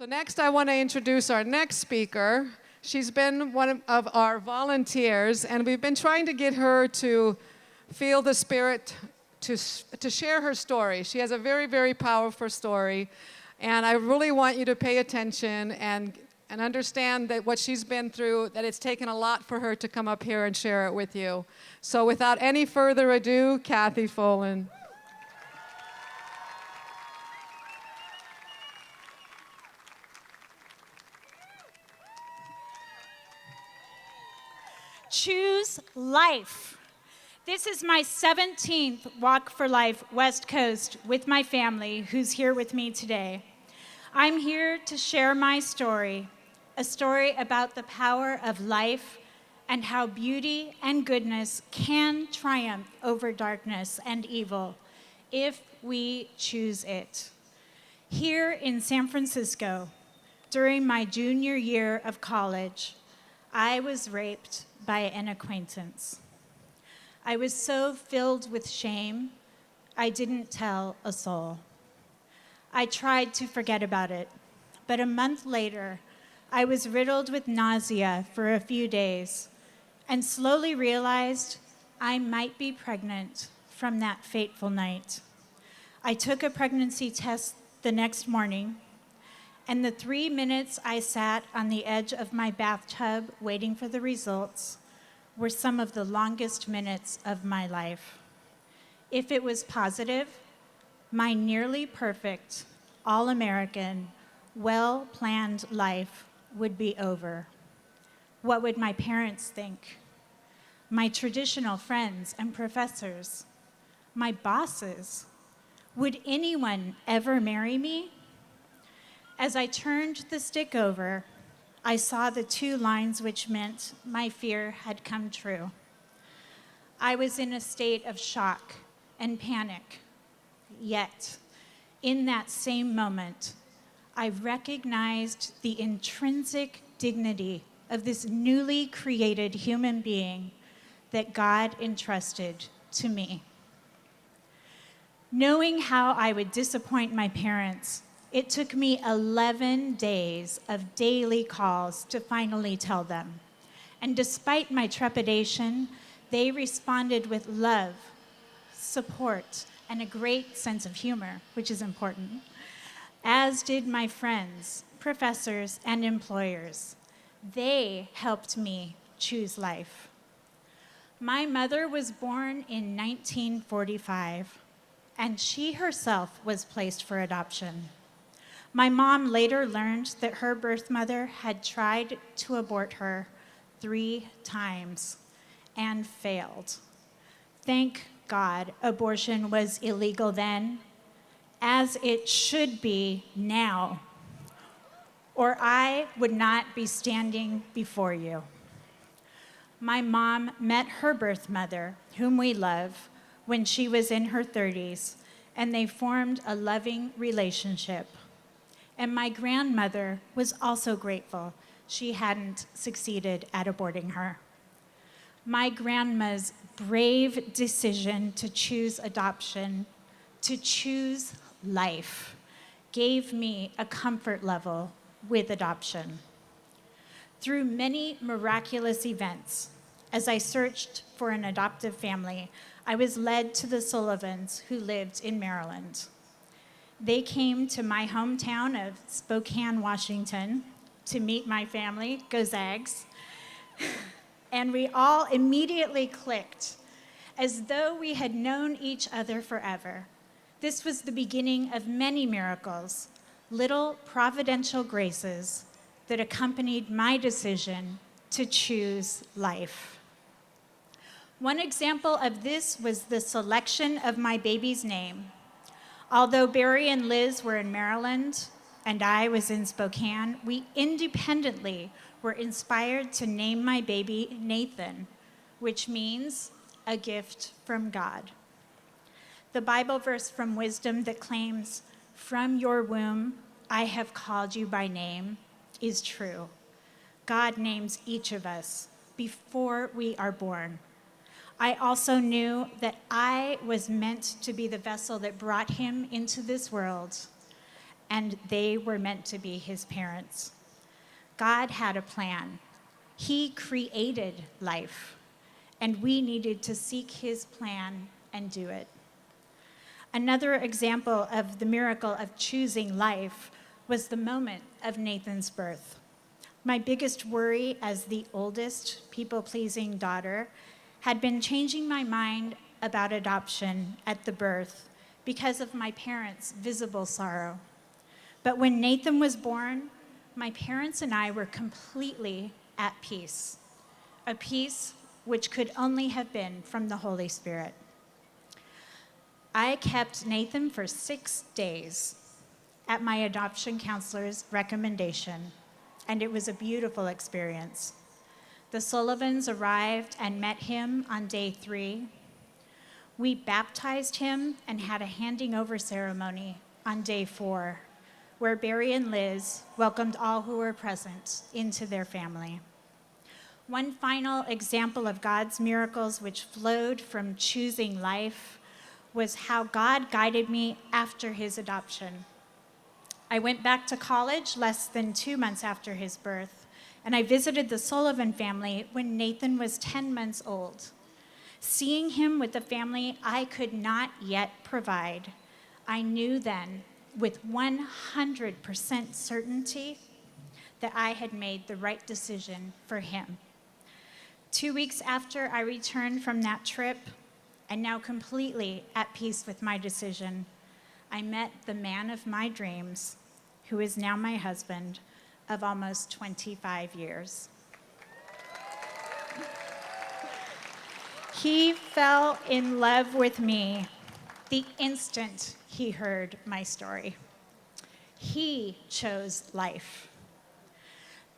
So next I want to introduce our next speaker. She's been one of our volunteers, and we've been trying to get her to feel the spirit to share her story. She has a very, very powerful story, and I really want you to pay attention and understand that what she's been through, that it's taken a lot for her to come up here and share it with you. So without any further ado, Kathy Folan. Choose life. This is my 17th Walk for Life West Coast with my family who's here with me today. I'm here to share my story, a story about the power of life and how beauty and goodness can triumph over darkness and evil if we choose it. Here in San Francisco, during my junior year of college, I was raped by an acquaintance. I was so filled with shame, I didn't tell a soul. I tried to forget about it, but a month later, I was riddled with nausea for a few days and slowly realized I might be pregnant from that fateful night. I took a pregnancy test the next morning, and the 3 minutes I sat on the edge of my bathtub waiting for the results were some of the longest minutes of my life. If it was positive, my nearly perfect, all-American, well-planned life would be over. What would my parents think? My traditional friends and professors? My bosses? Would anyone ever marry me? As I turned the stick over, I saw the 2 lines which meant my fear had come true. I was in a state of shock and panic. Yet, in that same moment, I recognized the intrinsic dignity of this newly created human being that God entrusted to me. Knowing how I would disappoint my parents, it took me 11 days of daily calls to finally tell them. And despite my trepidation, they responded with love, support, and a great sense of humor, which is important, as did my friends, professors, and employers. They helped me choose life. My mother was born in 1945, and she herself was placed for adoption. My mom later learned that her birth mother had tried to abort her 3 times and failed. Thank God abortion was illegal then, as it should be now, or I would not be standing before you. My mom met her birth mother, whom we love, when she was in her 30s, and they formed a loving relationship. And my grandmother was also grateful she hadn't succeeded at aborting her. My grandma's brave decision to choose adoption, to choose life, gave me a comfort level with adoption. Through many miraculous events, as I searched for an adoptive family, I was led to the Sullivans, who lived in Maryland. They came to my hometown of Spokane, Washington, to meet my family, go Zags, and we all immediately clicked, as though we had known each other forever. This was the beginning of many miracles, little providential graces that accompanied my decision to choose life. One example of this was the selection of my baby's name. Although Barry and Liz were in Maryland and I was in Spokane, we independently were inspired to name my baby Nathan, which means a gift from God. The Bible verse from Wisdom that claims, "From your womb I have called you by name," is true. God names each of us before we are born. I also knew that I was meant to be the vessel that brought him into this world, and they were meant to be his parents. God had a plan. He created life, and we needed to seek his plan and do it. Another example of the miracle of choosing life was the moment of Nathan's birth. My biggest worry as the oldest people-pleasing daughter had been changing my mind about adoption at the birth because of my parents' visible sorrow. But when Nathan was born, my parents and I were completely at peace, a peace which could only have been from the Holy Spirit. I kept Nathan for 6 days at my adoption counselor's recommendation, and it was a beautiful experience. The Sullivans arrived and met him on day 3. We baptized him and had a handing over ceremony on day 4, where Barry and Liz welcomed all who were present into their family. One final example of God's miracles which flowed from choosing life was how God guided me after his adoption. I went back to college less than 2 months after his birth, and I visited the Sullivan family when Nathan was 10 months old. Seeing him with a family I could not yet provide, I knew then with 100% certainty that I had made the right decision for him. 2 weeks after I returned from that trip, and now completely at peace with my decision, I met the man of my dreams, who is now my husband of almost 25 years. He fell in love with me the instant he heard my story. He chose life.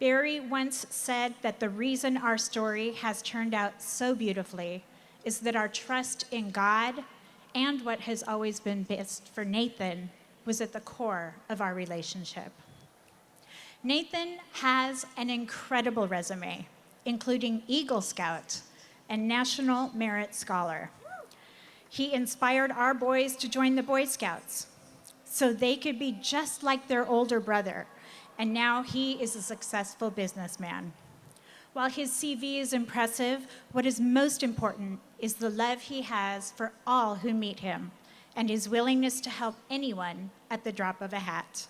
Barry once said that the reason our story has turned out so beautifully is that our trust in God and what has always been best for Nathan was at the core of our relationship. Nathan has an incredible resume, including Eagle Scout and National Merit Scholar. He inspired our boys to join the Boy Scouts so they could be just like their older brother, and now he is a successful businessman. While his CV is impressive, what is most important is the love he has for all who meet him and his willingness to help anyone at the drop of a hat.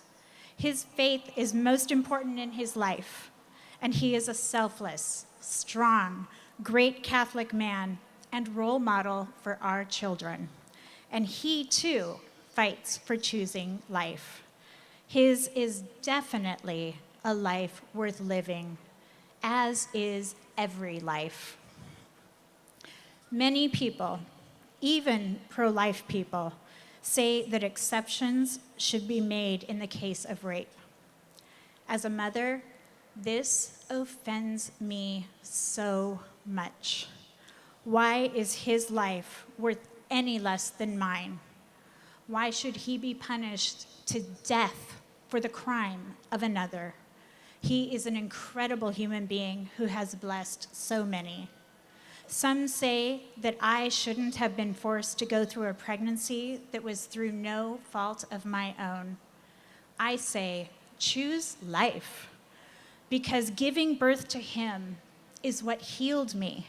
His faith is most important in his life, and he is a selfless, strong, great Catholic man and role model for our children. And he, too, fights for choosing life. His is definitely a life worth living, as is every life. Many people, even pro-life people, say that exceptions should be made in the case of rape. As a mother, this offends me so much. Why is his life worth any less than mine? Why should he be punished to death for the crime of another? He is an incredible human being who has blessed so many. Some say that I shouldn't have been forced to go through a pregnancy that was through no fault of my own. I say, choose life, because giving birth to him is what healed me.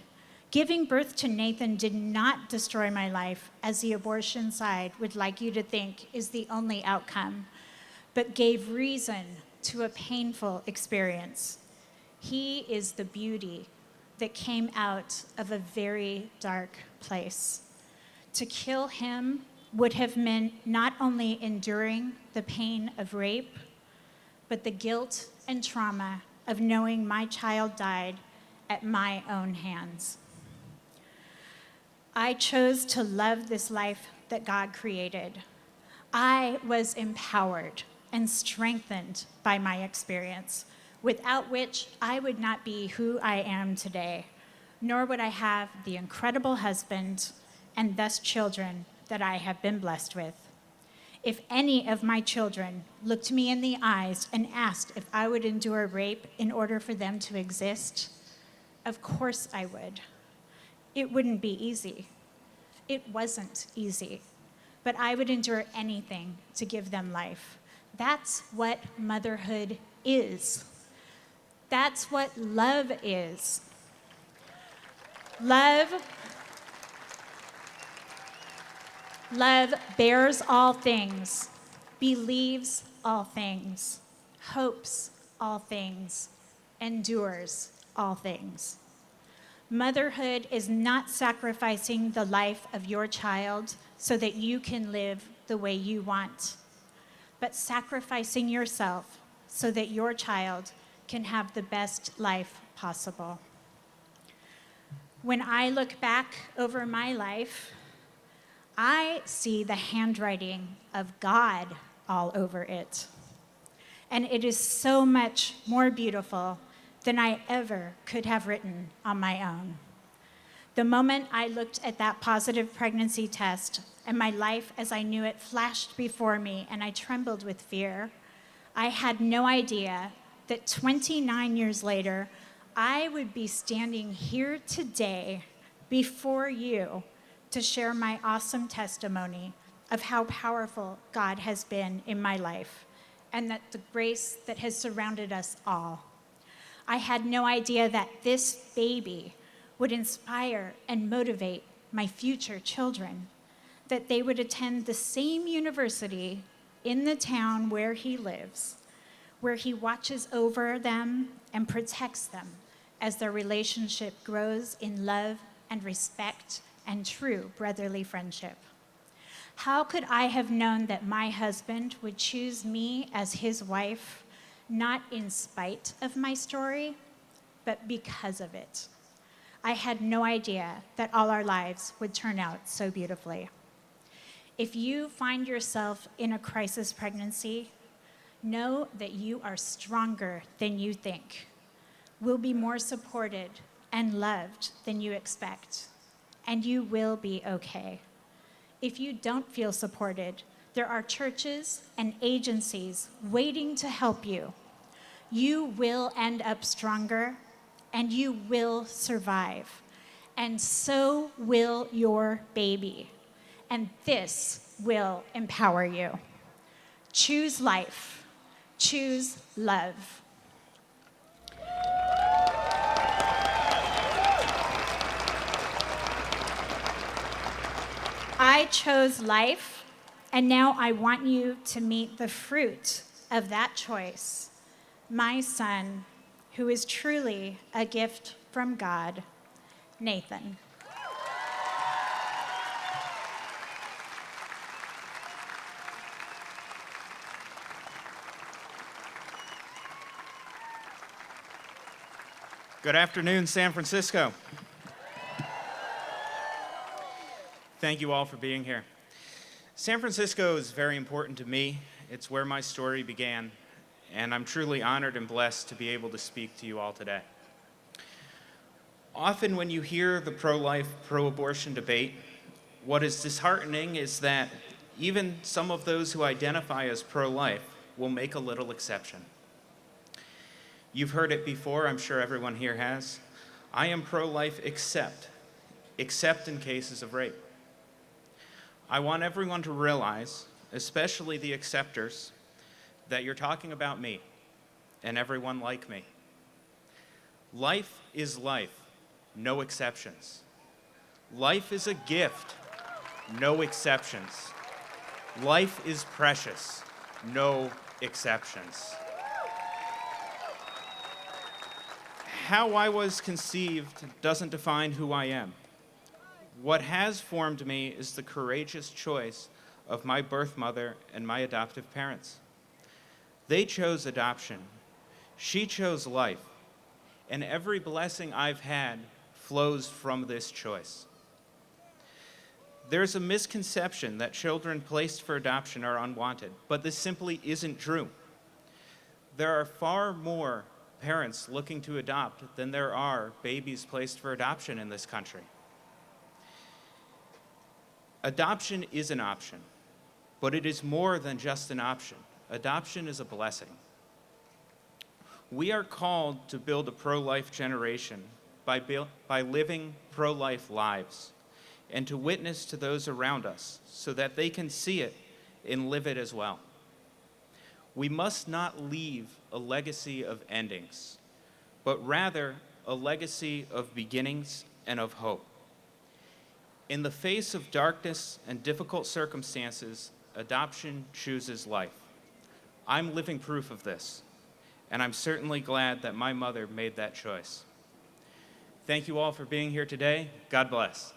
Giving birth to Nathan did not destroy my life, as the abortion side would like you to think is the only outcome, but gave reason to a painful experience. He is the beauty that came out of a very dark place. To kill him would have meant not only enduring the pain of rape, but the guilt and trauma of knowing my child died at my own hands. I chose to love this life that God created. I was empowered and strengthened by my experience, without which I would not be who I am today, nor would I have the incredible husband and thus children that I have been blessed with. If any of my children looked me in the eyes and asked if I would endure rape in order for them to exist, of course I would. It wouldn't be easy. It wasn't easy, but I would endure anything to give them life. That's what motherhood is. That's what love is. Love bears all things, believes all things, hopes all things, endures all things. Motherhood is not sacrificing the life of your child so that you can live the way you want, but sacrificing yourself so that your child can have the best life possible. When I look back over my life, I see the handwriting of God all over it. And it is so much more beautiful than I ever could have written on my own. The moment I looked at that positive pregnancy test and my life as I knew it flashed before me and I trembled with fear, I had no idea that 29 years later, I would be standing here today before you to share my awesome testimony of how powerful God has been in my life and that the grace that has surrounded us all. I had no idea that this baby would inspire and motivate my future children, that they would attend the same university in the town where he lives, where he watches over them and protects them as their relationship grows in love and respect and true brotherly friendship. How could I have known that my husband would choose me as his wife, not in spite of my story, but because of it? I had no idea that all our lives would turn out so beautifully. If you find yourself in a crisis pregnancy, know that you are stronger than you think, will be more supported and loved than you expect, and you will be okay. If you don't feel supported, there are churches and agencies waiting to help you. You will end up stronger, and you will survive. And so will your baby. And this will empower you. Choose life. Choose love. I chose life, and now I want you to meet the fruit of that choice. My son, who is truly a gift from God, Nathan. Good afternoon, San Francisco. Thank you all for being here. San Francisco is very important to me. It's where my story began, and I'm truly honored and blessed to be able to speak to you all today. Often when you hear the pro-life, pro-abortion debate, what is disheartening is that even some of those who identify as pro-life will make a little exception. You've heard it before, I'm sure everyone here has. I am pro-life except in cases of rape. I want everyone to realize, especially the acceptors, that you're talking about me and everyone like me. Life is life, no exceptions. Life is a gift, no exceptions. Life is precious, no exceptions. How I was conceived doesn't define who I am. What has formed me is the courageous choice of my birth mother and my adoptive parents. They chose adoption. She chose life. And every blessing I've had flows from this choice. There's a misconception that children placed for adoption are unwanted, but this simply isn't true. There are far more parents looking to adopt than there are babies placed for adoption in this country. Adoption is an option, but it is more than just an option. Adoption is a blessing. We are called to build a pro-life generation by living pro-life lives and to witness to those around us so that they can see it and live it as well. We must not leave a legacy of endings, but rather a legacy of beginnings and of hope. In the face of darkness and difficult circumstances, adoption chooses life. I'm living proof of this, and I'm certainly glad that my mother made that choice. Thank you all for being here today. God bless.